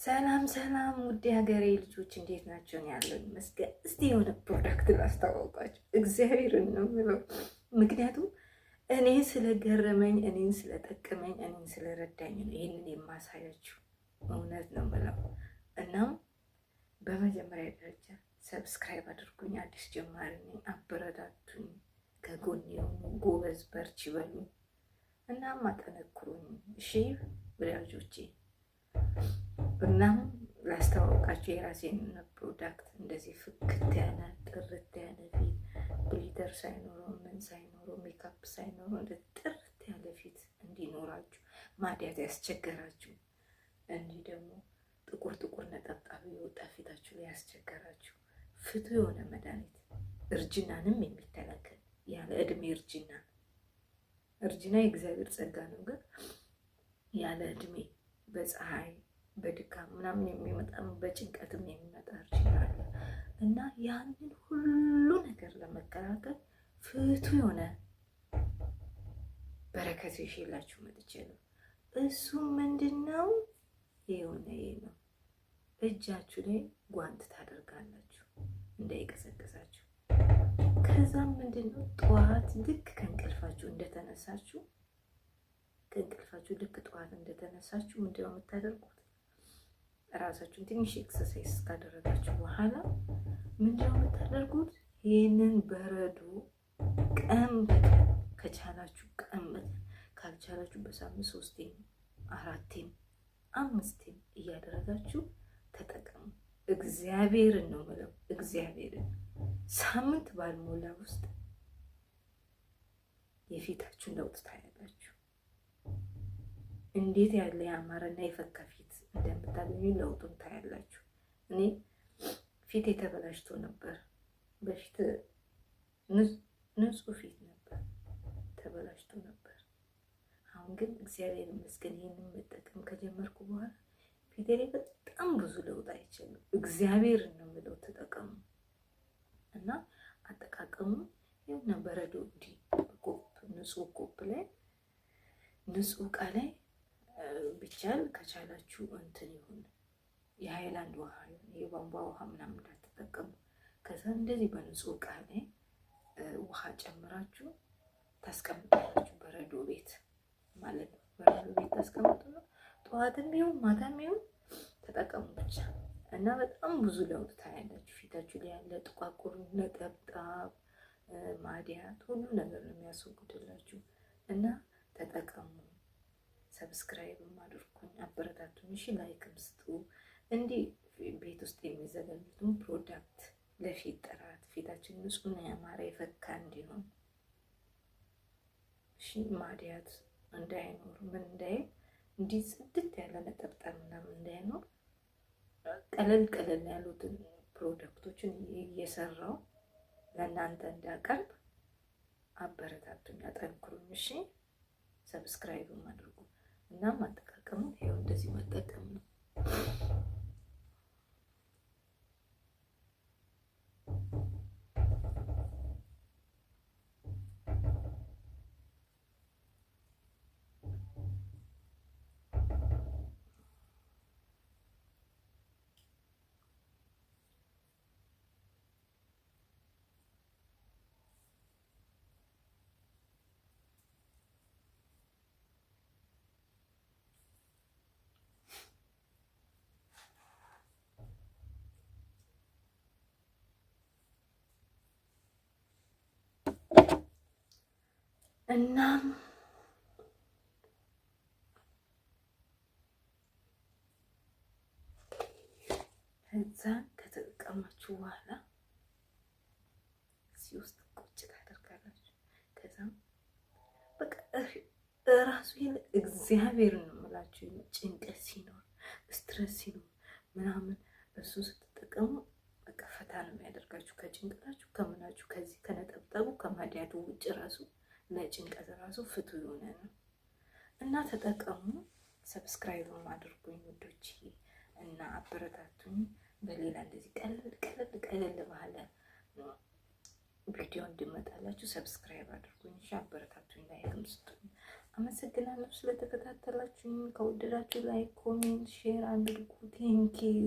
ሰላም ሰላም ውድ ሀገሬ ልጆች እንዴት ናቸው? ያለው ይመስገን። እስቲ የሆነ ፕሮዳክት ላስተዋወቃችሁ። እግዚአብሔርን ነው የምለው። ምክንያቱም እኔ ስለገረመኝ፣ እኔን ስለጠቀመኝ፣ እኔን ስለረዳኝ ነው ይህንን የማሳያችሁ። እውነት ነው የምለው። እናም በመጀመሪያ ደረጃ ሰብስክራይብ አድርጉኝ። አዲስ ጀማሪ ነኝ። አበረታቱኝ፣ ከጎን የሆኑ ጎበዝ በርቺ በሉ። እናም አጠነክሩኝ። እሺ ወዳጆቼ። እናም ላስተዋወቃችሁ የራሴን ፕሮዳክት እንደዚህ ፍክት ያለ ጥርት ያለ ፊት፣ ግሊተር ሳይኖረው ምን ሳይኖረው ሜካፕ ሳይኖረው እንደ ጥርት ያለ ፊት እንዲኖራችሁ፣ ማዲያት ያስቸገራችሁ፣ እንዲህ ደግሞ ጥቁር ጥቁር ነጠብጣብ የወጣ ፊታችሁ ላይ ያስቸገራችሁ፣ ፍቱ የሆነ መድኃኒት፣ እርጅናንም የሚከላከል ያለ እድሜ እርጅና የእግዚአብሔር ጸጋ ነው፣ ግን ያለ እድሜ በፀሐይ በድካም ምናምን የሚመጣ በጭንቀትም የሚመጣ እርጅና አለ እና ያንን ሁሉ ነገር ለመከላከል ፍቱ የሆነ በረከት ይዤላችሁ መጥቼ ነው። እሱ ምንድን ነው? የሆነ ይሄ ነው። እጃችሁ ላይ ጓንት ታደርጋላችሁ እንዳይቀሰቅሳችሁ። ከዛም ምንድን ነው ጠዋት ልክ ከእንቅልፋችሁ እንደተነሳችሁ ምንድን ነው የምታደርጉት? ራሳችሁን ትንሽ ኤክሰርሳይዝ ካደረጋችሁ በኋላ ምንድን ነው የምታደርጉት? ይህንን በረዶ ቀን በቀን ከቻላችሁ ቀን በቀን ካልቻላችሁ በሳምንት 3ቴም 4ቴም 5ቴም እያደረጋችሁ ተጠቀሙ። እግዚአብሔርን ነው የምለው። እግዚአብሔርን ሳምንት ባልሞላ ውስጥ የፊታችሁን ለውጥ ታያላችሁ። እንዴት ያለ ያማረና የፈካ ፊት እንደምታገኙ ለውጡን ታያላችሁ። እኔ ፊት የተበላሽቶ ነበር በፊት፣ ንጹህ ፊት ነበር፣ ተበላሽቶ ነበር። አሁን ግን እግዚአብሔር ይመስገን ይህንን መጠቀም ከጀመርኩ በኋላ ፊቴ ላይ በጣም ብዙ ለውጥ አይቻልም። እግዚአብሔርን ነው የምለው። ተጠቀሙ እና አጠቃቀሙ የሆነ በረዶ እንዲህ ንጹህ ኮፕ ላይ ንጹህ እቃ ላይ ቢቻል ከቻላችሁ እንትን ይሁን የሃይላንድ ውሃ የቧንቧ ውሃ ምናምን እንዳትጠቀሙ። ከዛ እንደዚህ በንጹህ እቃ ላይ ውሃ ጨምራችሁ ታስቀምጣላችሁ። በረዶ ቤት ማለት ነው። በረዶ ቤት ታስቀምጡና ጠዋትም ቢሆን ማታም ቢሆን ተጠቀሙ ብቻ እና በጣም ብዙ ለውጥ ታያላችሁ። ፊታችሁ ላይ ያለ ጥቋቁር ነጠብጣብ፣ ማዲያት ሁሉ ነገር ነው የሚያስወግድላችሁ እና ተጠቀሙ። ሰብስክራይብም አድርጉኝ፣ አበረታቱኝ። እሺ ላይክም ስጡ። እንዲህ ቤት ውስጥ የሚዘጋጁትን ፕሮዳክት ለፊት ጥራት፣ ፊታችን ንጹህና ያማረ የፈካ እንዲሆን፣ እሺ ማዲያት እንዳይኖር ምን እንዳይል፣ እንዲህ ጽድት ያለ ነጠብጣብ ምናምን እንዳይኖር ቀለል ያሉትን ፕሮዳክቶችን እየሰራው ለእናንተ እንዳቀርብ አበረታቱኝ፣ አጠንክሩኝ። እሺ ሰብስክራይብም አድርጉ እና ማጠቃቀሙ ይኸው እንደዚህ መጠቀም ነው። እናም ከዛን ከተጠቀማችሁ በኋላ እዚህ ውስጥ ቁጭ ታደርጋላችሁ። ከዛም በቃ እራሱ እግዚአብሔርን ነው የምላችሁ። ጭንቀት ሲኖር ስትረስ ሲኖር ምናምን እሱ ስትጠቀሙ በቃ ፈታ ነው የሚያደርጋችሁ ከጭንቀታችሁ ከምናችሁ ከዚህ ከነጠብጠቡ ከማዲያቱ ውጭ ራሱ ለጭንቀት ራሱ ፍቱ የሆነ ነው እና ተጠቀሙ። ሰብስክራይብም አድርጉኝ ውዶች እና አበረታቱኝ። በሌላ እንደዚህ ቀለል ባለ ቪዲዮ እንድመጣላችሁ ሰብስክራይብ አድርጉኝ። እሺ አበረታቱኝ፣ ላይክም ስጡኝ። አመሰግናለሁ። አመሰግናለሁ ስለተከታተላችሁኝ። ከወደዳችሁ ላይክ፣ ኮሜንት፣ ሼር አድርጉ። ቴንኪዩ